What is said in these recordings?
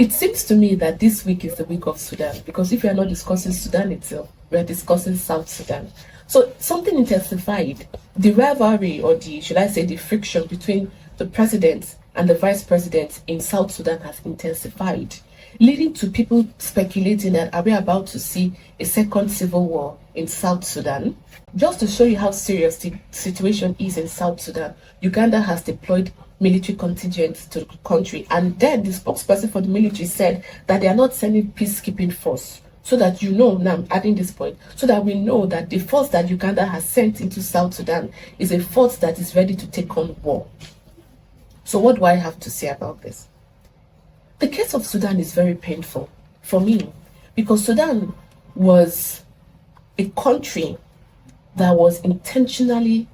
It seems to me that this week is the week of Sudan, because if we are not discussing Sudan itself, we are discussing South Sudan. So something intensified. The rivalry, or should I say the friction between the president and the vice president in South Sudan has intensified, leading to people speculating that are we about to see a second civil war in South Sudan? Just to show you how serious the situation is in South Sudan, Uganda has deployed military contingents to the country, and then the spokesperson for the military said that they are not sending peacekeeping force. So that now I'm adding this point, so that we know that the force that Uganda has sent into South Sudan is a force that is ready to take on war. So what do I have to say about this? The case of Sudan is very painful for me, because Sudan was a country that was intentionally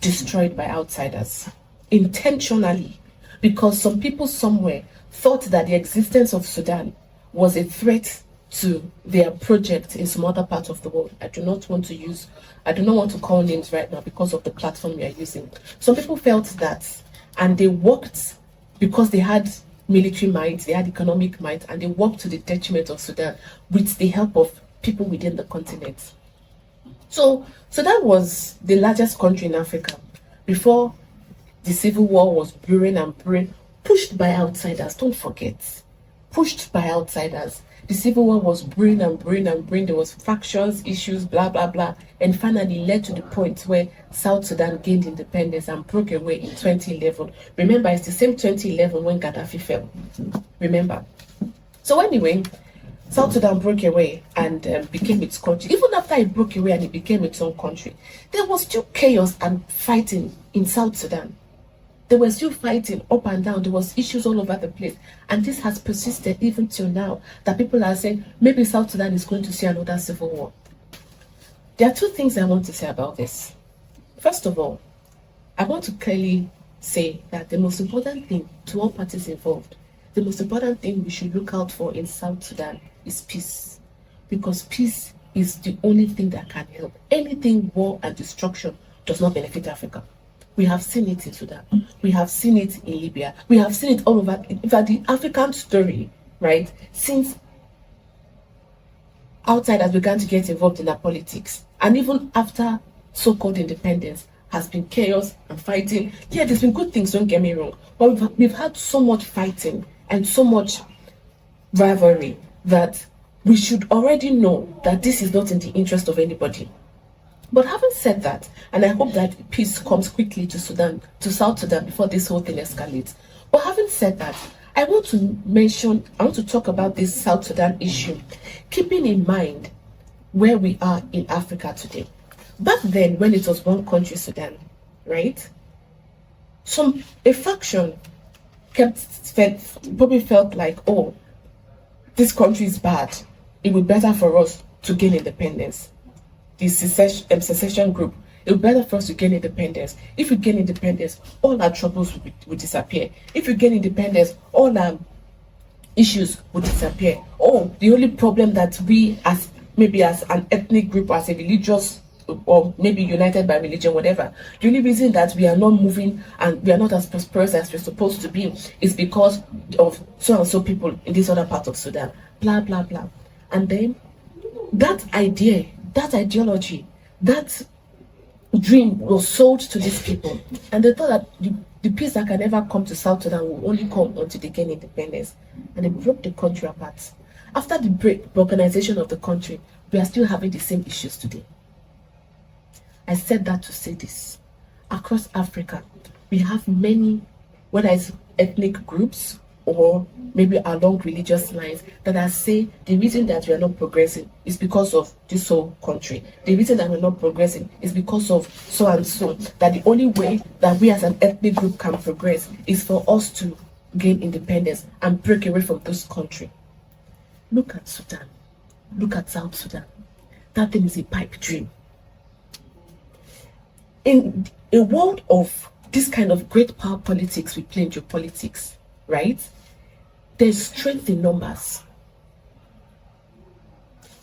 destroyed by outsiders. Intentionally. Because some people somewhere thought that the existence of Sudan was a threat to their project in some other part of the world. I do not want to call names right now because of the platform we are using. Some people felt that, and they worked because they had military might, they had economic might, and they worked to the detriment of Sudan with the help of people within the continent. So Sudan was the largest country in Africa before the civil war was brewing and brewing, pushed by outsiders. Don't forget, pushed by outsiders. The civil war was brewing and brewing and brewing. There was factions, issues, blah, blah, blah. And finally led to the point where South Sudan gained independence and broke away in 2011. Remember, it's the same 2011 when Gaddafi fell. Remember. So anyway, South Sudan broke away and became its country. Even after it broke away and it became its own country, there was still chaos and fighting in South Sudan. They were still fighting up and down. There was issues all over the place. And this has persisted even till now, that people are saying, maybe South Sudan is going to see another civil war. There are two things I want to say about this. First of all, I want to clearly say that the most important thing to all parties involved, the most important thing we should look out for in South Sudan is peace. Because peace is the only thing that can help. Anything war and destruction does not benefit Africa. We have seen it in Sudan. We have seen it in Libya. We have seen it all over. In fact, the African story, right, since outsiders began to get involved in our politics, and even after so-called independence, has been chaos and fighting. Yeah, there's been good things, don't get me wrong, but we've had so much fighting and so much rivalry that we should already know that this is not in the interest of anybody. But having said that, and I hope that peace comes quickly to South Sudan before this whole thing escalates. But having said that, I want to talk about this South Sudan issue, keeping in mind where we are in Africa today. Back then, when it was one country, Sudan, right? A faction probably felt like, oh, this country is bad. It would be better for us to gain independence. The secession group, it would be better for us to gain independence. If we gain independence, all our troubles will disappear. If we gain independence, all our issues will disappear. Oh, the only problem that we, as an ethnic group, as a religious, or maybe united by religion, whatever, the only reason that we are not moving and we are not as prosperous as we're supposed to be is because of so and so people in this other part of Sudan. Blah, blah, blah. And then that idea, that ideology, that dream was sold to these people, and they thought that the peace that can never come to South Sudan will only come until they gain independence, and they broke the country apart. After the organization of the country, we are still having the same issues today. I said that to say this. Across Africa, we have many, whether it's ethnic groups or maybe along religious lines, that I say the reason that we are not progressing is because of this whole country. The reason that we're not progressing is because of so and so. That the only way that we as an ethnic group can progress is for us to gain independence and break away from this country. Look at Sudan. Look at South Sudan. That thing is a pipe dream. In a world of this kind of great power politics we play in geopolitics, right? There's strength in numbers.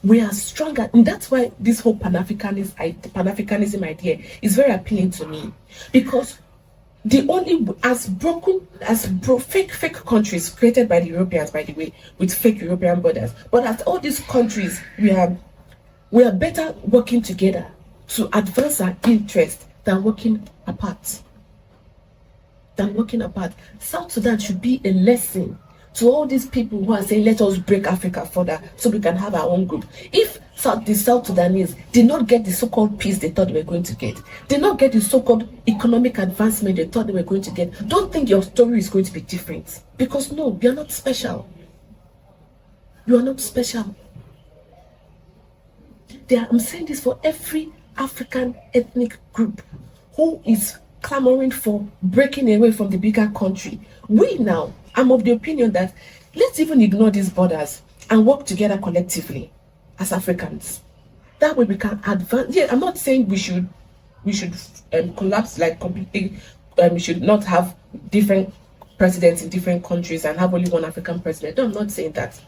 We are stronger, and that's why this whole Pan-Africanism idea is very appealing to me, because Fake countries created by the Europeans, by the way, with fake European borders. But at all these countries, we are better working together to advance our interest than working apart. South Sudan should be a lesson to all these people who are saying, let us break Africa further so we can have our own group. If the South Sudanese did not get the so-called peace they thought they were going to get, did not get the so-called economic advancement they thought they were going to get, don't think your story is going to be different. Because no, you're not special. You are not special. I'm saying this for every African ethnic group who is clamoring for breaking away from the bigger country. I'm of the opinion that let's even ignore these borders and work together collectively as Africans. That way we can advance. Yeah, I'm not saying we should collapse like completely. We should not have different presidents in different countries and have only one African president. No, I'm not saying that.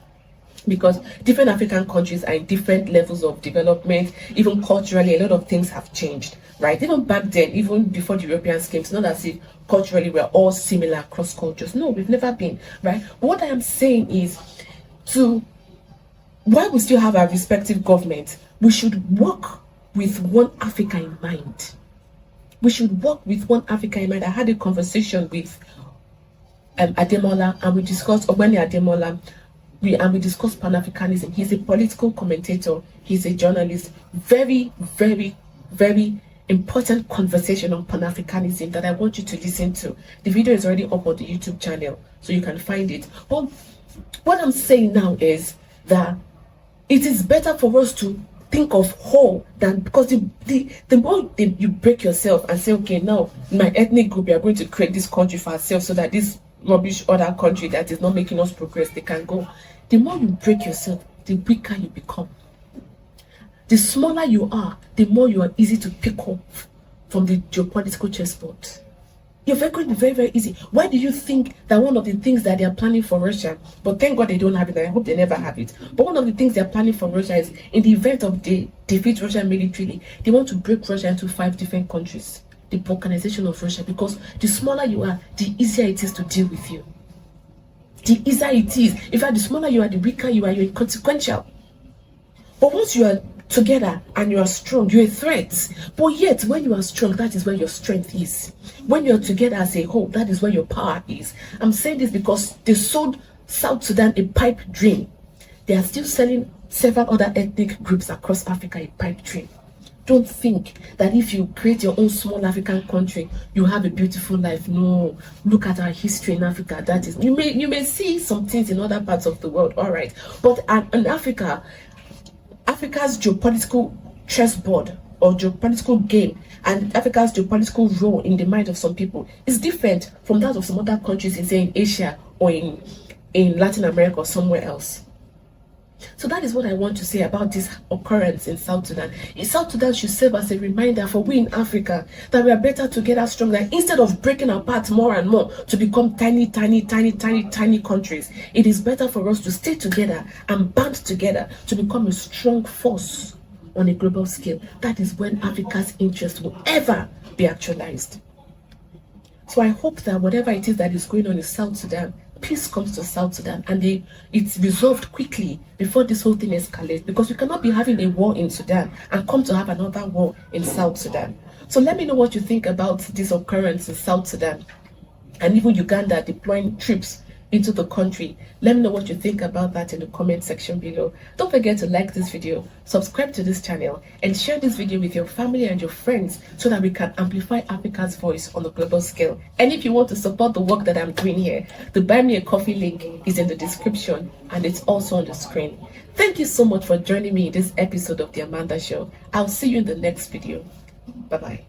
Because different African countries are in different levels of development, even culturally, a lot of things have changed, right? Even back then, even before the Europeans came, it's not as if culturally we're all similar across cultures. No, we've never been, right? But what I am saying is, while we still have our respective governments, we should work with one Africa in mind. We should work with one Africa in mind. I had a conversation with Ademola, and we discussed Ogbeni Ademola. We discussed Pan-Africanism. He's a political commentator. He's a journalist. Very, very, very important conversation on Pan-Africanism that I want you to listen to. The video is already up on the YouTube channel, so you can find it. But what I'm saying now is that it is better for us to think of whole than, because the more you break yourself and say, okay, now my ethnic group, we are going to create this country for ourselves so that this rubbish other country that is not making us progress, they can go. The more you break yourself, the weaker you become. The smaller you are, the more you are easy to pick up from the geopolitical chessboard. You're going to be very, very easy. Why do you think that one of the things that they are planning for Russia, but thank God they don't have it, and I hope they never have it, but one of the things they are planning for Russia is, in the event of they defeat Russia militarily, they want to break Russia into 5 different countries. The balkanization of Russia, because the smaller you are, the easier it is to deal with you. The easier it is. In fact, the smaller you are, the weaker you are, you're inconsequential. But once you are together and you are strong, you're a threat. But yet, when you are strong, that is where your strength is. When you're together as a whole, that is where your power is. I'm saying this because they sold South Sudan a pipe dream. They are still selling several other ethnic groups across Africa a pipe dream. Don't think that if you create your own small African country, you have a beautiful life. No, look at our history in Africa. That is, you may see some things in other parts of the world, all right. But in Africa's geopolitical chessboard or geopolitical game and Africa's geopolitical role in the mind of some people is different from that of some other countries, say in Asia or in Latin America or somewhere else. So that is what I want to say about this occurrence in South Sudan. South Sudan should serve as a reminder for we in Africa that we are better together, stronger. Instead of breaking apart more and more to become tiny countries, it is better for us to stay together and band together to become a strong force on a global scale. That is when Africa's interest will ever be actualized. So I hope that whatever it is that is going on in South Sudan, peace comes to South Sudan and it's resolved quickly before this whole thing escalates, because we cannot be having a war in Sudan and come to have another war in South Sudan. So let me know what you think about this occurrence in South Sudan and even Uganda deploying troops into the country. Let me know what you think about that in the comment section below. Don't forget to like this video, subscribe to this channel, and share this video with your family and your friends so that we can amplify Africa's voice on a global scale. And if you want to support the work that I'm doing here, the Buy Me a Coffee link is in the description and it's also on the screen. Thank you so much for joining me in this episode of The Amanda Show. I'll see you in the next video. Bye-bye.